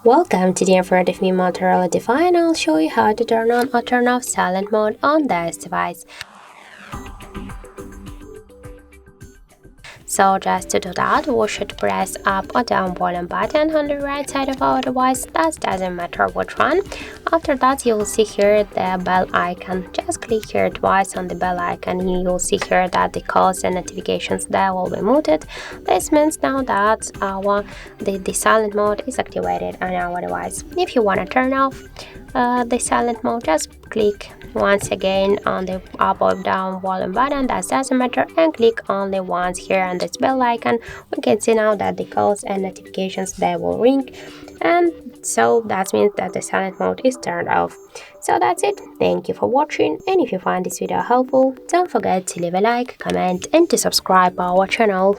Welcome to the infrared of me Motorola Defy, and I'll show you how to turn on or turn off silent mode on this device. So just to do that, we should press up or down volume button on the right side of our device. That doesn't matter which one. After that, you will see here the bell icon. Just click here twice on the bell icon and you will see here that the calls and notifications there will be muted. This means now that the silent mode is activated on our device. If you want to turn off the silent mode, just click once again on the up or down volume button. That doesn't matter, and click only once here on this bell icon. We can see now that the calls and notifications they will ring, and so that means that the silent mode is turned off. So that's it. Thank you for watching, and if you find this video helpful, don't forget to leave a like, comment and to subscribe our channel.